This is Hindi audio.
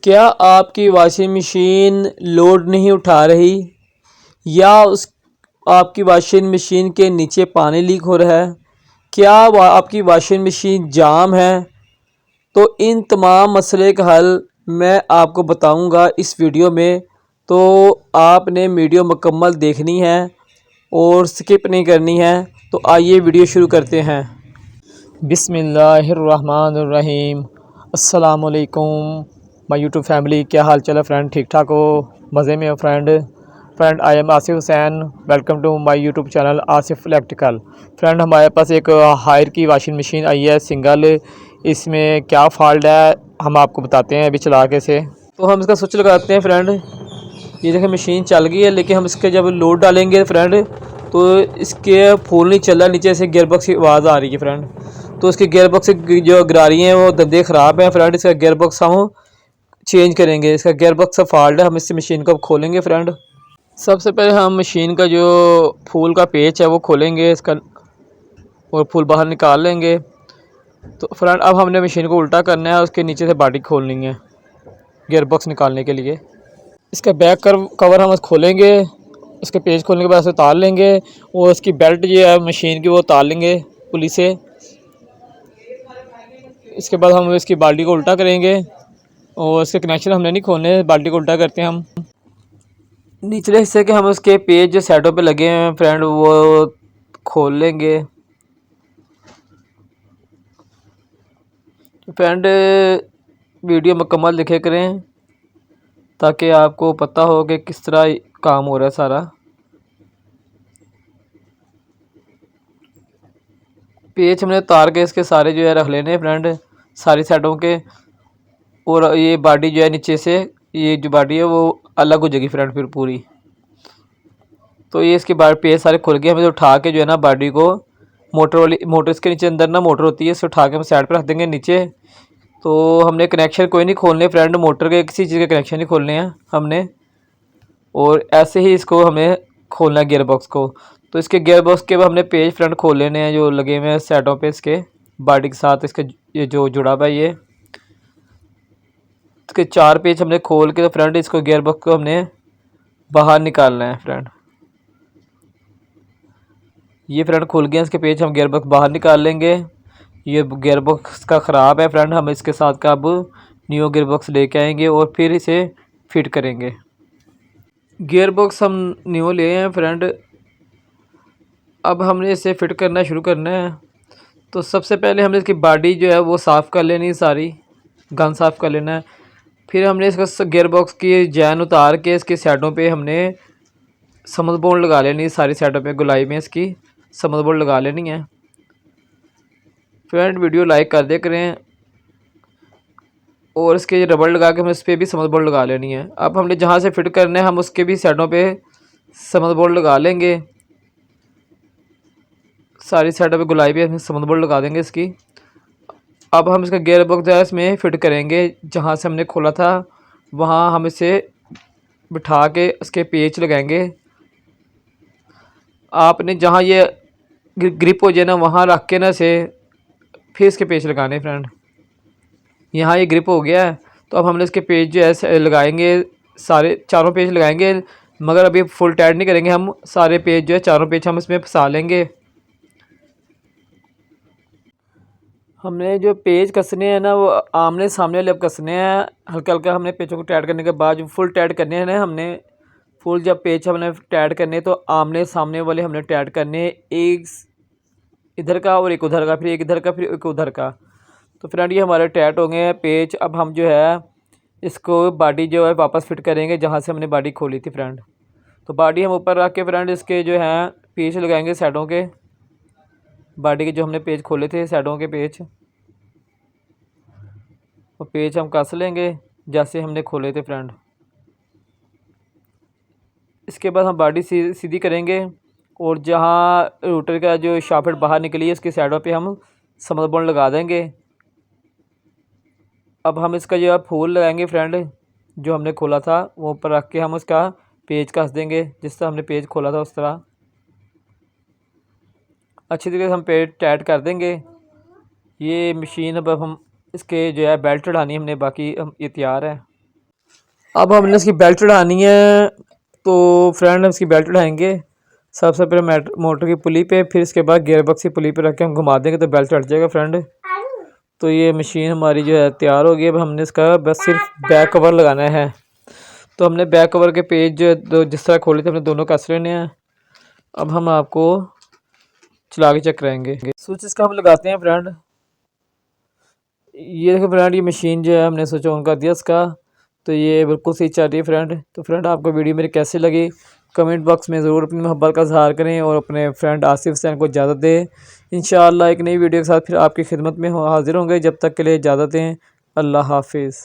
क्या आपकी वॉशिंग मशीन लोड नहीं उठा रही या उस आपकी वॉशिंग मशीन के नीचे पानी लीक हो रहा है? क्या आपकी वॉशिंग मशीन जाम है? तो इन तमाम मसले का हल मैं आपको बताऊंगा इस वीडियो में। तो आपने वीडियो मुकम्मल देखनी है और स्किप नहीं करनी है। तो आइए वीडियो शुरू करते हैं। बिस्मिल्लाहिर्रहमानिर्रहीम। अस्सलामुअलैकुम माय यूट्यूब फैमिली, क्या हाल चाल है फ्रेंड? ठीक ठाक हो? मज़े में हो friend I am Asif Hussain. Welcome to my YouTube channel Asif electrical. Friend हमारे पास एक हायर की वॉशिंग मशीन आई है सिंगल। इसमें क्या फॉल्ट है हम आपको बताते हैं अभी चला के से। तो हम इसका स्विच लगाते हैं फ्रेंड। ये देखिए मशीन चल गई है, लेकिन हम इसके जब लोड डालेंगे फ्रेंड तो इसके फूल नहीं चल रहा, नीचे से गियर बॉक्स की आवाज़ आ रही है फ्रेंड। तो इसके गियर बॉक्स जो गरारी हैं वो दंदे ख़राब हैं फ्रेंड। इसका गियर बॉक्स हम चेंज करेंगे। इसका गियर बॉक्स का फॉल्ट है। हम इस मशीन को खोलेंगे फ्रेंड। सबसे पहले हम मशीन का जो फूल का पेच है वो खोलेंगे इसका और फूल बाहर निकाल लेंगे। तो फ्रेंड अब हमने मशीन को उल्टा करना है, उसके नीचे से बॉडी खोलनी है गियर बॉक्स निकालने के लिए। इसका बैक कवर हम खोलेंगे, उसके पेज खोलने के बाद उसे उतार लेंगे और उसकी बेल्ट जो है मशीन की वो उतार लेंगे पुली से। इसके बाद हम इसकी बाल्टी को उल्टा करेंगे और इसके कनेक्शन हमने नहीं खोलने, बाल्टी को उल्टा करते हैं हम। निचले हिस्से के हम उसके पेज जो साइडों पे लगे हैं फ्रेंड वो खोल लेंगे। फ्रेंड वीडियो मुकम्मल देखे करें ताकि आपको पता हो कि किस तरह काम हो रहा है सारा। पेज हमने उतार के इसके सारे जो है रख लेने हैं फ्रेंड, सारी साइडों के। और ये बॉडी जो है नीचे से, ये जो बॉडी है वो अलग हो जाएगी फ्रेंड फिर पूरी। तो ये इसके बाद पेज सारे खुल गए। हमें तो उठा के जो है ना बॉडी को मोटर वाली, मोटर इसके नीचे अंदर ना मोटर होती है, इसे उठा के हम साइड पर रख देंगे नीचे। तो हमने कनेक्शन कोई नहीं खोलने फ्रेंड, मोटर के किसी चीज़ के कनेक्शन नहीं खोलने हैं हमने। और ऐसे ही इसको हमें खोलना है गियर बॉक्स को। तो इसके गियर बॉक्स के हमने पेज फ्रंट खोल लेने हैं जो लगे हुए हैं साइडों पे इसके बॉडी के साथ। इसके ये जो जुड़ा हुआ है ये इसके 4 पेज हमने खोल के तो फ्रंट इसको गियर बॉक्स को हमने बाहर निकालना है फ्रंट। ये फ्रंट खुल गया, इसके पेज हम गियर बॉक्स बाहर निकाल लेंगे। ये गियर बॉक्स का ख़राब है फ्रंट, हम इसके साथ का अब न्यू गियर बॉक्स लेके आएंगे और फिर इसे फिट करेंगे। गियर बॉक्स हम न्यू ले हैं फ्रंट। अब हमने इसे फिट करना शुरू करना है। तो सबसे पहले हमने इसकी बॉडी जो है वो साफ़ कर लेनी है, सारी गन साफ़ कर लेना है। फिर हमने इसका गियर बॉक्स की जैन उतार के इसके साइडों पे हमने समझ बोर्ड लगा लेनी है, सारी साइडों पे गुलाई में इसकी समझ बोर्ड लगा लेनी है। फ्रेंड वीडियो लाइक कर दे करें और इसके रबड़ लगा के हम इस पर भी समझ बोर्ड लगा लेनी है। अब हमने जहाँ से फिट करना है हम उसके भी साइडों पे समझ बोर्ड लगा लेंगे। सारी साइडों पे गुलाई पे हम समझ बोर्ड लगा देंगे इसकी। अब हम इसका गियर बॉक्स जो है इसमें फिट करेंगे, जहाँ से हमने खोला था वहाँ हम इसे बिठा के उसके पेच लगाएंगे। आपने जहाँ ये ग्रिप हो जाए ना वहाँ रख के ना से फिर इसके पेच लगाने फ्रेंड। यहाँ ये ग्रिप हो गया है तो अब हमने इसके पेज जो है लगाएंगे, सारे चारों पेज लगाएंगे। मगर अभी फुल टाइट नहीं करेंगे, हम सारे पेज जो है चारों पेज हम इसमें फंसा लेंगे। हमने जो पेज कसने हैं ना वो आमने सामने वाले अब कसने हैं। हल्का हल्का हमने पेचों को टाइट करने के बाद जो फुल टाइट करने हैं ना हमने फुल, जब पेच हमने टाइट करने तो आमने सामने वाले हमने टाइट करने, एक इधर का और एक उधर का, फिर एक इधर का फिर एक उधर का। तो फ्रेंड ये हमारे टाइट हो गए हैं पेच। अब हम जो है इसको बॉडी जो है वापस फिट करेंगे जहाँ से हमने बॉडी खोली थी फ्रेंड। तो बॉडी हम ऊपर रख के फ्रेंड इसके जो हैं पेच लगाएंगे साइडों के, बॉडी के जो हमने पेज खोले थे साइडों के पेज, वो पेज हम कस लेंगे जैसे हमने खोले थे फ्रेंड। इसके बाद हम बॉडी सीधी करेंगे और जहाँ रूटर का जो शाफ्ट बाहर निकली है इसकी साइडों पे हम समर बॉन्ड लगा देंगे। अब हम इसका जो है फूल लगाएंगे फ्रेंड, जो हमने खोला था वो ऊपर रख के हम उसका पेज कस देंगे जिस तरह हमने पेज खोला था उस तरह। अच्छी तरीके से हम पेज टाइट कर देंगे। ये मशीन अब हम इसके जो है बेल्ट चढ़ानी हमने, बाकी हम ये तैयार है। अब हमने इसकी बेल्ट उठानी है। तो फ्रेंड हम इसकी बेल्ट उठाएंगे। सबसे पहले मोटर की पुली पे, फिर इसके बाद गियर बॉक्स की पुली पे रख के हम घुमा देंगे तो बेल्ट हट जाएगा फ्रेंड। तो ये मशीन हमारी जो है तैयार हो गई। अब हमने इसका बस सिर्फ बैक कवर लगाना है। तो हमने बैक कवर के पेज जो है जिस तरह खोले थे हमने दोनों कस लेने हैं। अब हम आपको चला के चेक करेंगे। स्विच इसका हम लगाते हैं फ्रेंड। ये देखो फ्रेंड, ये मशीन जो है हमने स्विच ऑन कर दिया इसका। तो ये बिल्कुल सही चल रही है फ्रेंड। तो फ्रेंड आपको वीडियो मेरी कैसी लगी कमेंट बॉक्स में ज़रूर अपनी मोहब्बत का इज़हार करें और अपने फ्रेंड आसिफ हुसैन को इजाज़त दें। इंशाअल्लाह एक नई वीडियो के साथ फिर आपकी खिदमत में हाजिर होंगे। जब तक के लिए इजाज़त दें। अल्लाह हाफिज़।